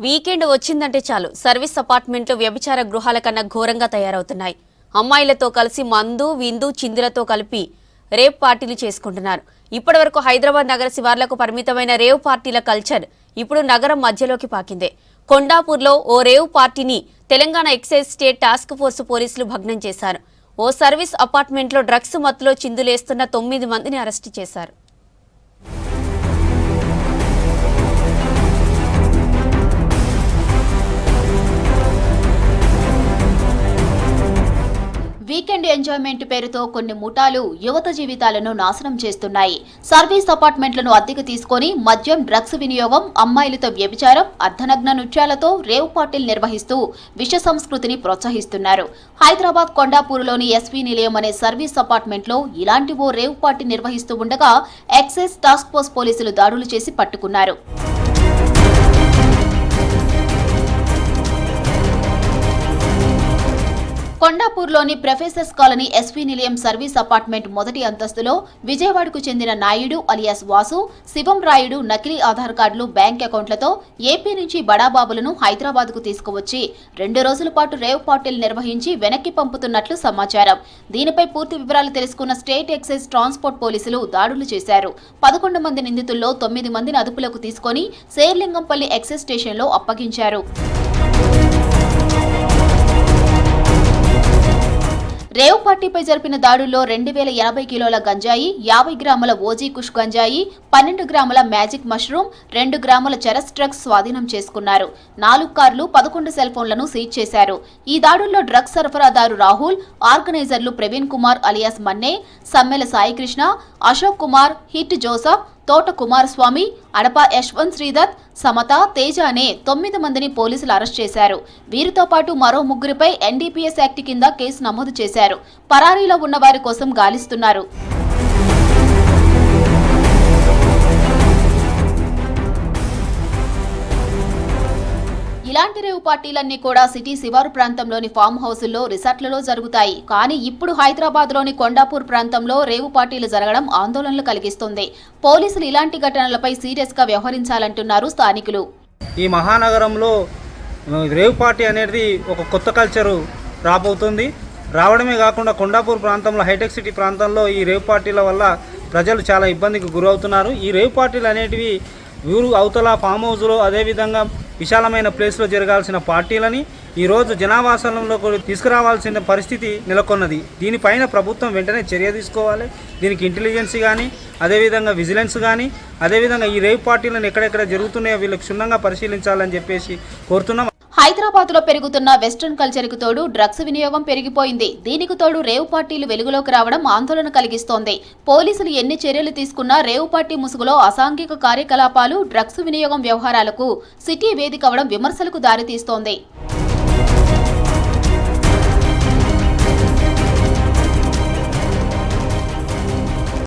Weekend వచ్చిందంటే చాలు service అపార్ట్మెంట్లు వ్యభిచార గృహాల కన్నా ఘోరంగా తయారవుతున్నాయి. అమ్మాయిలతో కలిసి మందు విందు చిందులతో కలిపి రేవ్ పార్టీలు చేసుకుంటున్నారు. ఇప్పటివరకు హైదరాబాద్ నగర శివార్లకు పరిమితమైన రేవ్ పార్టీల కల్చర్ ఇప్పుడు నగరం మధ్యలోకి పాకింది. కొండాపూర్లో ఓ రేవ్ పార్టీని Telangana excise state task force పోలీసులు భగ్నం చేశారు. ఓ సర్వీస్ అపార్ట్మెంట్లో డ్రగ్స్ మత్తులో చిందులేస్తున్న 9 మందిని అరెస్టు చేశారు. వీకెండ్ ఎంజాయ్మెంట్ పేరుతో కొన్ని ముఠాలు యువత జీవితాలను నాశనం చేస్తున్నాయి. సర్వీస్ అపార్ట్మెంట్లను అద్దెకు తీసుకొని మద్యం, డ్రగ్స్ వినియోగం, అమ్మాయిలతో వ్యభిచారం, అర్ధనగ్న నృత్యాలతో రేవ్ పార్టీలు నిర్వహిస్తూ విష సంస్కృతిని ప్రోత్సహిస్తున్నారు. హైదరాబాద్ కొండాపూర్లోని ఎస్వీ నిలయం అనే సర్వీస్ అపార్ట్మెంట్లో ఇలాంటి ఓ రేవ్ పార్టీ నిర్వహిస్తూ ఉండగా ఎక్సైజ్ టాస్క్ ఫోర్స్ పోలీసులు దాడులు చేసి పట్టుకున్నారు. కొండాపూర్లోని ప్రొఫెసర్స్ కాలనీ ఎస్వీ నిలయం సర్వీస్ అపార్ట్మెంట్ మొదటి అంతస్తులో విజయవాడకు చెందిన నాయుడు అలియాస్ వాసు, శివం రాయుడు నకిలీ ఆధార్ కార్డులు, బ్యాంక్ అకౌంట్లతో ఏపీ నుంచి బడాబాబులను హైదరాబాద్కు తీసుకువచ్చి 2 రోజుల పాటు రేవ్ పార్టీలు నిర్వహించి వెనక్కి పంపుతున్నట్లు సమాచారం. దీనిపై పూర్తి వివరాలు తెలుసుకున్న స్టేట్ ఎక్సైజ్ ట్రాన్స్పోర్ట్ పోలీసులు దాడులు చేశారు. 11 మంది నిందితుల్లో 9 మందిని అదుపులోకి తీసుకుని శేర్లింగంపల్లి ఎక్సైజ్ స్టేషన్లో అప్పగించారు. రేవ్ పార్టీపై జరిపిన దాడుల్లో 2080 కిలోల గంజాయి, 50 గ్రాముల ఓజీ కుష్ గంజాయి, 12 గ్రాముల మ్యాజిక్ మష్రూమ్, 2 గ్రాముల చరస్ డ్రగ్స్ స్వాధీనం చేసుకున్నారు. 4 కార్లు, 11 సెల్ ఫోన్లను సీజ్ చేశారు. ఈ దాడుల్లో డ్రగ్స్ సరఫరాదారు రాహుల్, ఆర్గనైజర్లు ప్రవీణ్ కుమార్ అలియాస్ మన్నే, సమ్మెల సాయికృష్ణ, అశోక్ కుమార్, హిట్ జోసఫ్, తోట కుమారస్వామి, అడప యశ్వంత్ శ్రీదత్, సమత, తేజ అనే 9 మందిని పోలీసులు అరెస్ట్ చేశారు. వీరితో పాటు మరో 3 ఎన్డీపీఎస్ యాక్ట్ కింద కేసు నమోదు చేశారు. పరారీలో ఉన్న వారి కోసం గాలిస్తున్నారు. ఇలాంటి రేవ్ పార్టీలన్నీ కూడా సిటీ శివారు ప్రాంతంలోని ఫామ్ హౌసుల్లో, రిసార్ట్లలో జరుగుతాయి. కానీ ఇప్పుడు హైదరాబాద్లోని కొండాపూర్ ప్రాంతంలో రేవ్ పార్టీలు జరగడం ఆందోళనలు కలిగిస్తుంది. పోలీసులు ఇలాంటి ఘటనలపై సీరియస్గా వ్యవహరించాలంటున్నారు స్థానికులు. ఈ మహానగరంలో రేవ్ పార్టీ అనేది ఒక కొత్త కల్చరు రాబోతుంది. రావడమే కాకుండా కొండాపూర్ ప్రాంతంలో, హైటెక్ సిటీ ప్రాంతంలో ఈ రేవ్ పార్టీల వల్ల ప్రజలు చాలా ఇబ్బందికి గురవుతున్నారు. ఈ రేవ్ పార్టీలు అనేటివి ఊరు అవతల ఫామ్ హౌస్లో, అదేవిధంగా విశాలమైన ప్లేస్లో జరగాల్సిన పార్టీలని ఈరోజు జనావాసంలో తీసుకురావాల్సిన పరిస్థితి నెలకొన్నది. దీనిపైన ప్రభుత్వం వెంటనే చర్య తీసుకోవాలి. దీనికి ఇంటెలిజెన్స్ కానీ, అదేవిధంగా విజిలెన్స్ కానీ, అదేవిధంగా ఈ రేవ్ పార్టీలను ఎక్కడెక్కడ జరుగుతున్నాయో వీళ్ళకి క్షుణ్ణంగా పరిశీలించాలని చెప్పేసి కోరుతున్నాం. హైదరాబాద్ లో పెరుగుతున్న వెస్ట్రన్ కల్చర్ కు తోడు డ్రగ్స్ వినియోగం పెరిగిపోయింది. దీనికి తోడు రేవ్ పార్టీలు వెలుగులోకి రావడం ఆందోళన కలిగిస్తోంది. పోలీసులు ఎన్ని చర్యలు తీసుకున్నా రేవ్ పార్టీ ముసుగులో అసాంఘిక కార్యకలాపాలు, డ్రగ్స్ వినియోగం వ్యవహారాలకు సిటీ వేదికవడం విమర్శలకు దారితీస్తోంది.